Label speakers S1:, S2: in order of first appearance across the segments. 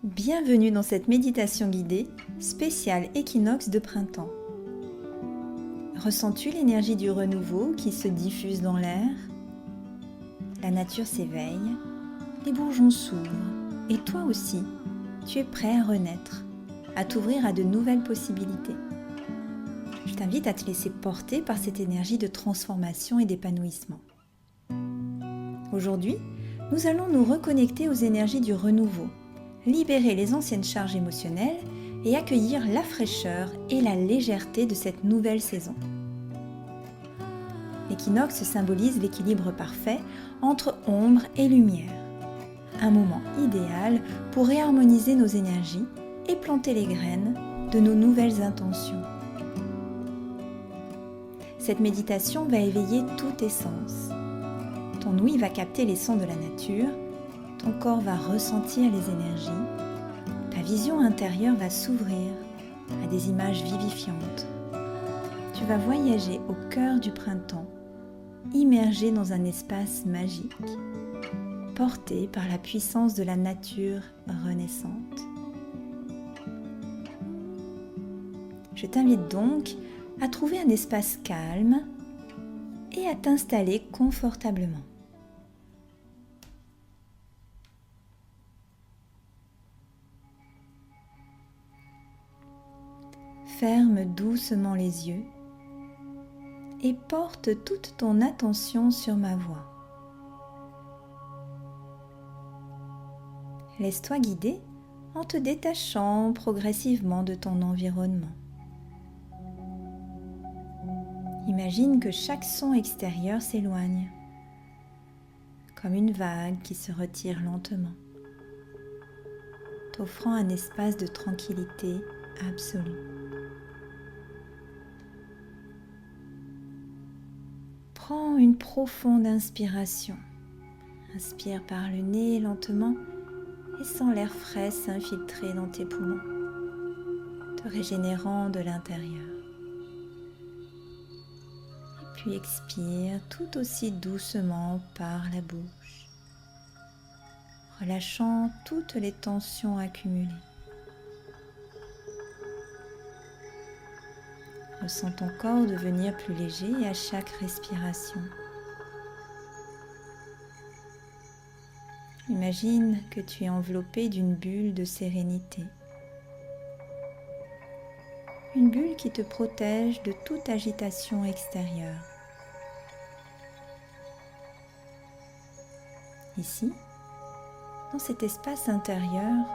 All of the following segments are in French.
S1: Bienvenue dans cette méditation guidée spéciale équinoxe de printemps. Ressens-tu l'énergie du renouveau qui se diffuse dans l'air? La nature s'éveille, les bourgeons s'ouvrent et toi aussi, tu es prêt à renaître, à t'ouvrir à de nouvelles possibilités. Je t'invite à te laisser porter par cette énergie de transformation et d'épanouissement. Aujourd'hui, nous allons nous reconnecter aux énergies du renouveau, libérer les anciennes charges émotionnelles et accueillir la fraîcheur et la légèreté de cette nouvelle saison. L'équinoxe symbolise l'équilibre parfait entre ombre et lumière. Un moment idéal pour réharmoniser nos énergies et planter les graines de nos nouvelles intentions. Cette méditation va éveiller tous tes sens. Ton ouïe va capter les sons de la nature, ton corps va ressentir les énergies, ta vision intérieure va s'ouvrir à des images vivifiantes. Tu vas voyager au cœur du printemps, immergé dans un espace magique, porté par la puissance de la nature renaissante. Je t'invite donc à trouver un espace calme et à t'installer confortablement. Ferme doucement les yeux et porte toute ton attention sur ma voix. Laisse-toi guider en te détachant progressivement de ton environnement. Imagine que chaque son extérieur s'éloigne, comme une vague qui se retire lentement, t'offrant un espace de tranquillité absolue. Prends une profonde inspiration. Inspire par le nez lentement et sens l'air frais s'infiltrer dans tes poumons, te régénérant de l'intérieur. Et puis expire tout aussi doucement par la bouche, relâchant toutes les tensions accumulées. Ressens ton corps devenir plus léger à chaque respiration. Imagine que tu es enveloppé d'une bulle de sérénité. Une bulle qui te protège de toute agitation extérieure. Ici, dans cet espace intérieur,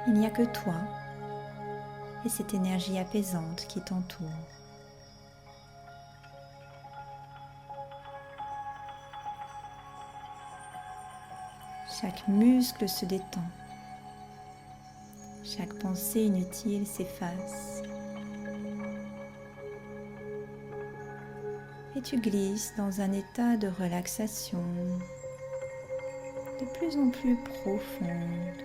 S1: il n'y a que toi et cette énergie apaisante qui t'entoure. Chaque muscle se détend. Chaque pensée inutile s'efface. Et tu glisses dans un état de relaxation de plus en plus profonde.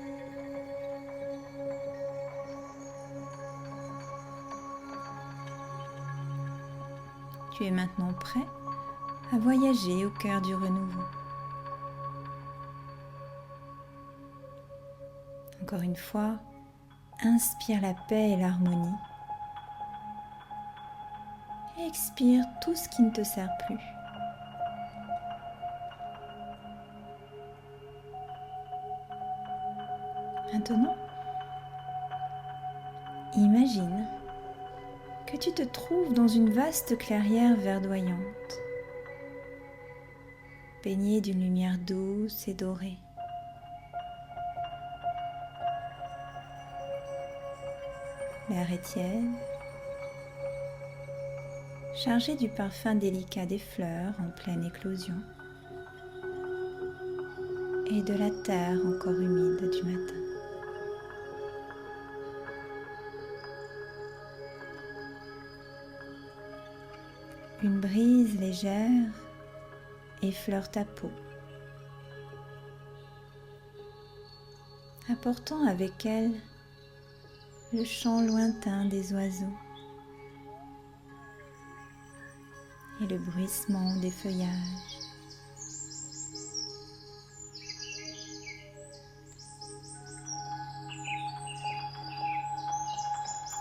S1: Tu es maintenant prêt à voyager au cœur du renouveau. Encore une fois, inspire la paix et l'harmonie. Et expire tout ce qui ne te sert plus. Maintenant, imagine que tu te trouves dans une vaste clairière verdoyante, baignée d'une lumière douce et dorée. L'air est tiède, chargé du parfum délicat des fleurs en pleine éclosion et de la terre encore humide du matin. Une brise légère effleure ta peau, apportant avec elle le chant lointain des oiseaux et le bruissement des feuillages.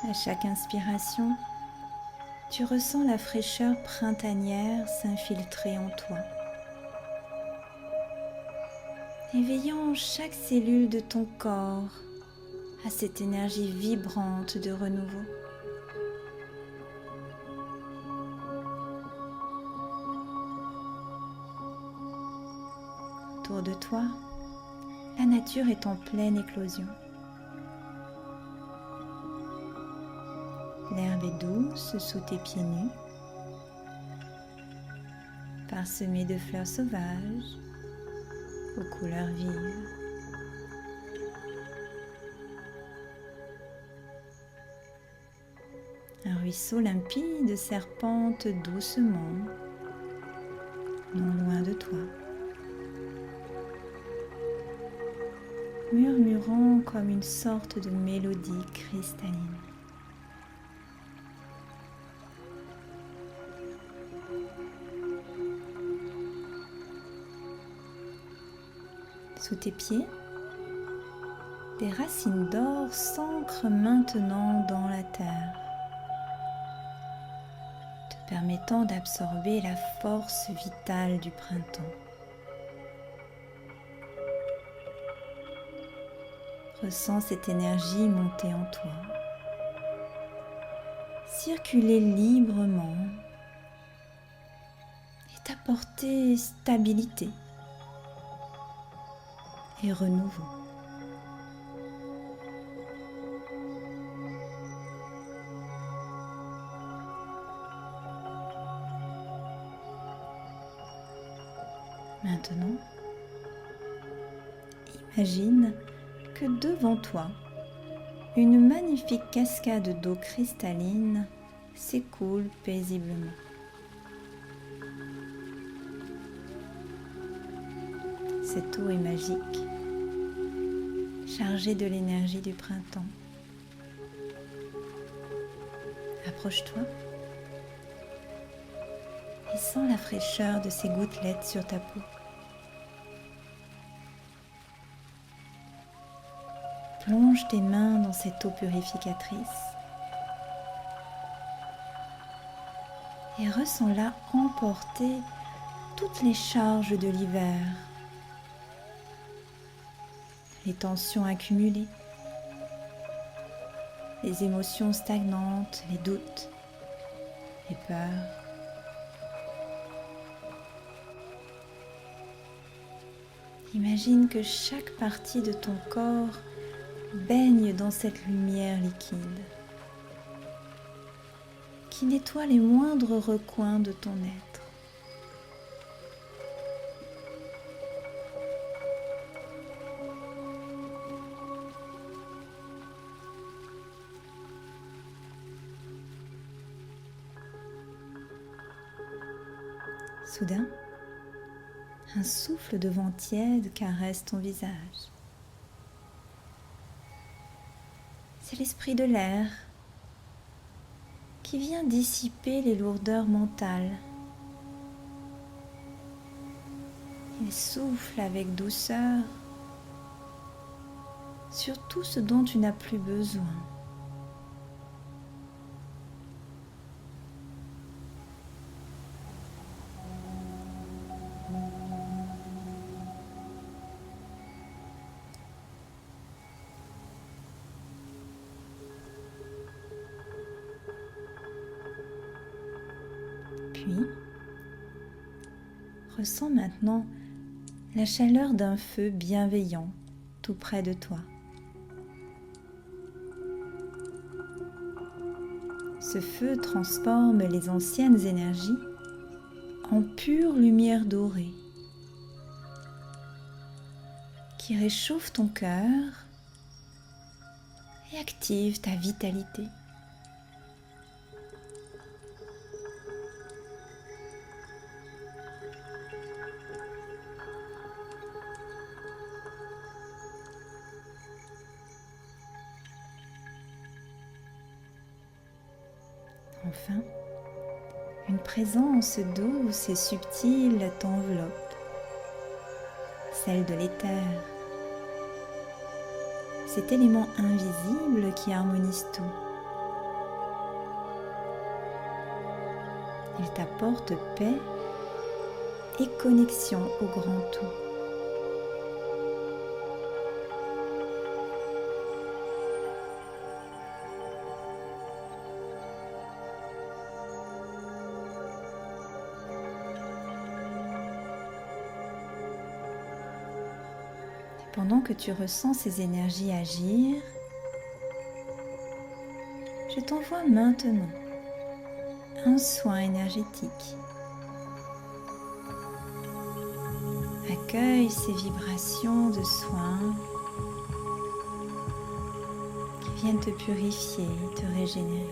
S1: À chaque inspiration, tu ressens la fraîcheur printanière s'infiltrer en toi, éveillant chaque cellule de ton corps à cette énergie vibrante de renouveau. Autour de toi, la nature est en pleine éclosion. L'herbe est douce sous tes pieds nus, parsemée de fleurs sauvages aux couleurs vives. Un ruisseau limpide serpente doucement, non loin de toi, murmurant comme une sorte de mélodie cristalline. Sous tes pieds, des racines d'or s'ancrent maintenant dans la terre, te permettant d'absorber la force vitale du printemps. Ressens cette énergie monter en toi, circuler librement et t'apporter stabilité et renouveau. Maintenant, imagine que devant toi, une magnifique cascade d'eau cristalline s'écoule paisiblement. Cette eau est magique, chargée de l'énergie du printemps. Approche-toi et sens la fraîcheur de ces gouttelettes sur ta peau. Plonge tes mains dans cette eau purificatrice et ressens-la emporter toutes les charges de l'hiver, les tensions accumulées, les émotions stagnantes, les doutes, les peurs. Imagine que chaque partie de ton corps baigne dans cette lumière liquide qui nettoie les moindres recoins de ton être. Soudain, un souffle de vent tiède caresse ton visage. C'est l'esprit de l'air qui vient dissiper les lourdeurs mentales. Il souffle avec douceur sur tout ce dont tu n'as plus besoin. Puis, ressens maintenant la chaleur d'un feu bienveillant tout près de toi. Ce feu transforme les anciennes énergies en pure lumière dorée qui réchauffe ton cœur et active ta vitalité. Enfin, une présence douce et subtile t'enveloppe, celle de l'éther, cet élément invisible qui harmonise tout, Il t'apporte paix et connexion au grand tout. Pendant que tu ressens ces énergies agir, je t'envoie maintenant un soin énergétique. Accueille ces vibrations de soin qui viennent te purifier, te régénérer.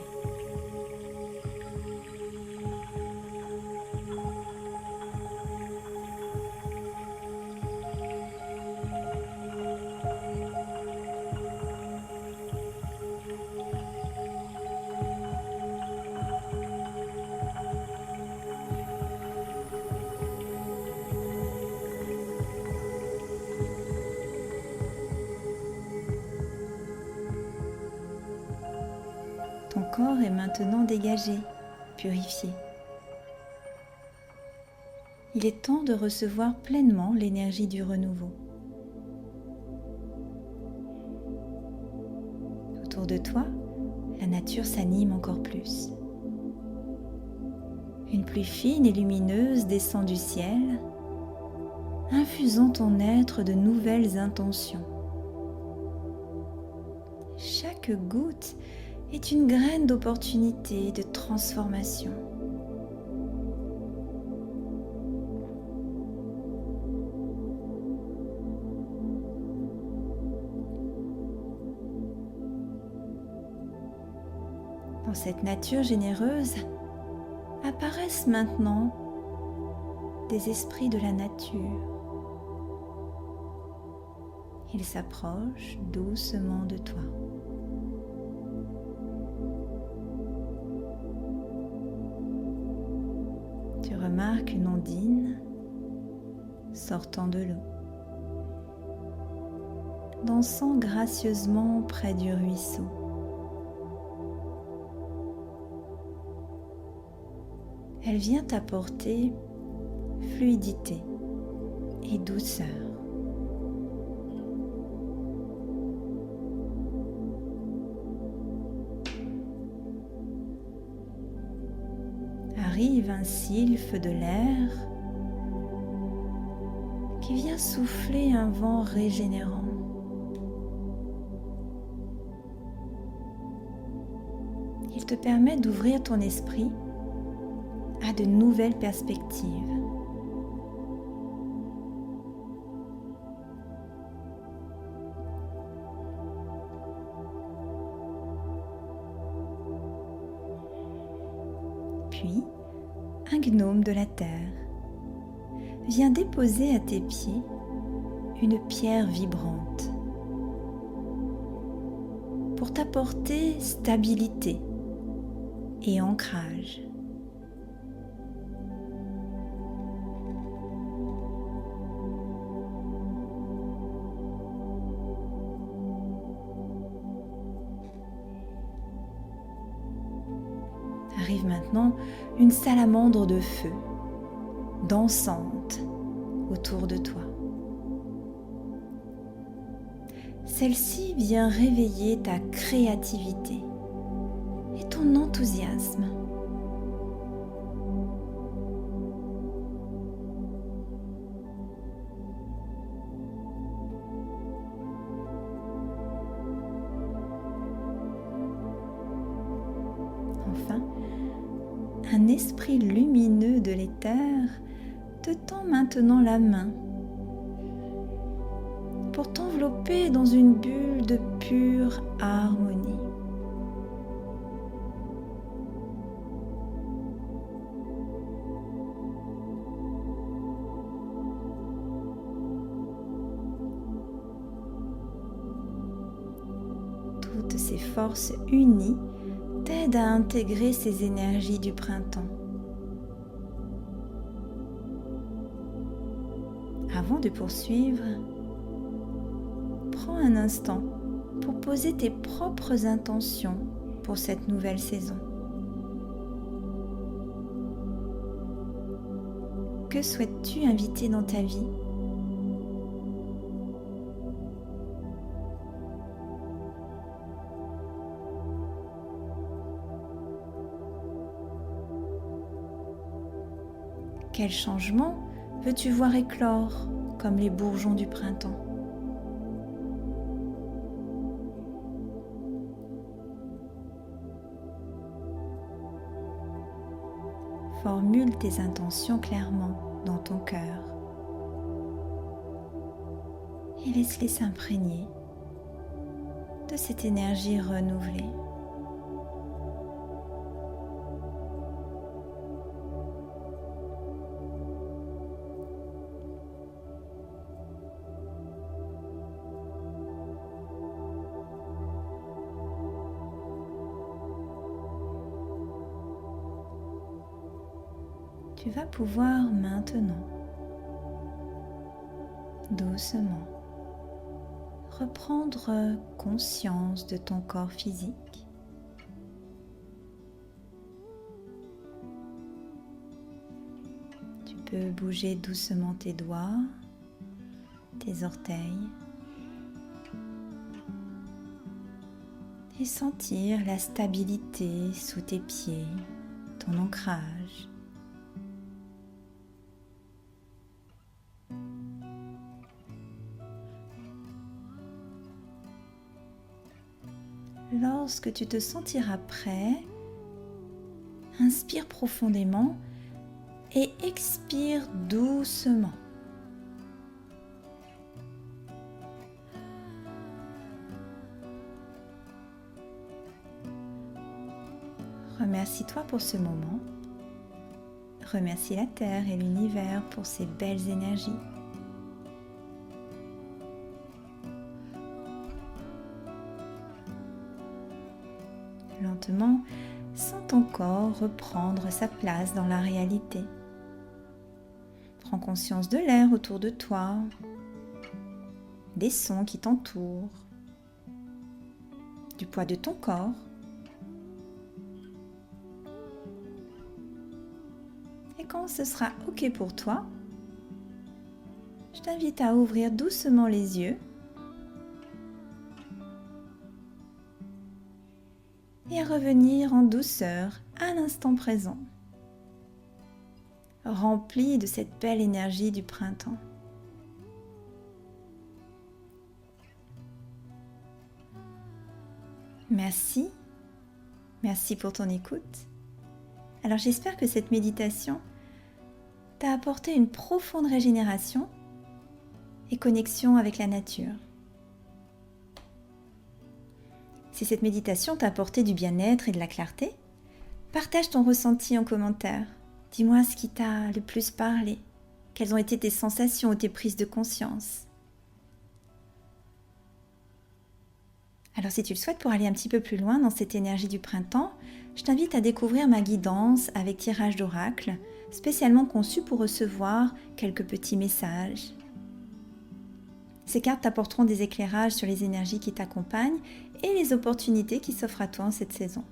S1: Ton corps est maintenant dégagé, purifié. Il est temps de recevoir pleinement l'énergie du renouveau. Autour de toi, la nature s'anime encore plus. Une pluie fine et lumineuse descend du ciel, infusant ton être de nouvelles intentions. Chaque goutte est une graine d'opportunité, de transformation. Dans cette nature généreuse apparaissent maintenant des esprits de la nature. Ils s'approchent doucement de toi. Tu remarques une ondine sortant de l'eau, dansant gracieusement près du ruisseau. Elle vient t'apporter fluidité et douceur. Arrive un sylphe de l'air qui vient souffler un vent régénérant. Il te permet d'ouvrir ton esprit à de nouvelles perspectives. Puis, un gnome de la terre vient déposer à tes pieds une pierre vibrante pour t'apporter stabilité et ancrage. Arrive maintenant une salamandre de feu, dansante autour de toi. Celle-ci vient réveiller ta créativité et ton enthousiasme. Enfin, un esprit lumineux de l'éther te tend maintenant la main pour t'envelopper dans une bulle de pure harmonie. Toutes ces forces unies t'aident à intégrer ces énergies du printemps. Avant de poursuivre, prends un instant pour poser tes propres intentions pour cette nouvelle saison. Que souhaites-tu inviter dans ta vie ? Quel changement veux-tu voir éclore comme les bourgeons du printemps ? Formule tes intentions clairement dans ton cœur et laisse-les s'imprégner de cette énergie renouvelée. Tu vas pouvoir maintenant, doucement, reprendre conscience de ton corps physique. Tu peux bouger doucement tes doigts, tes orteils et sentir la stabilité sous tes pieds, ton ancrage. Lorsque tu te sentiras prêt, inspire profondément et expire doucement. Remercie-toi pour ce moment. Remercie la Terre et l'univers pour ces belles énergies. Lentement, sens ton corps reprendre sa place dans la réalité. Prends conscience de l'air autour de toi, des sons qui t'entourent, du poids de ton corps. Et quand ce sera OK pour toi, je t'invite à ouvrir doucement les yeux et à revenir en douceur à l'instant présent, rempli de cette belle énergie du printemps. Merci pour ton écoute. Alors j'espère que cette méditation t'a apporté une profonde régénération et connexion avec la nature. Si cette méditation t'a apporté du bien-être et de la clarté, partage ton ressenti en commentaire. Dis-moi ce qui t'a le plus parlé. Quelles ont été tes sensations ou tes prises de conscience. Alors si tu le souhaites, pour aller un petit peu plus loin dans cette énergie du printemps, je t'invite à découvrir ma guidance avec tirage d'oracle, spécialement conçue pour recevoir quelques petits messages. Ces cartes t'apporteront des éclairages sur les énergies qui t'accompagnent et les opportunités qui s'offrent à toi en cette saison.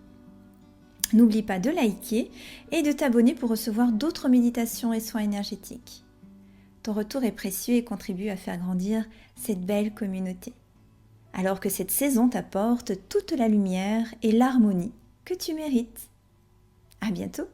S1: N'oublie pas de liker et de t'abonner pour recevoir d'autres méditations et soins énergétiques. Ton retour est précieux et contribue à faire grandir cette belle communauté. Alors que cette saison t'apporte toute la lumière et l'harmonie que tu mérites. À bientôt!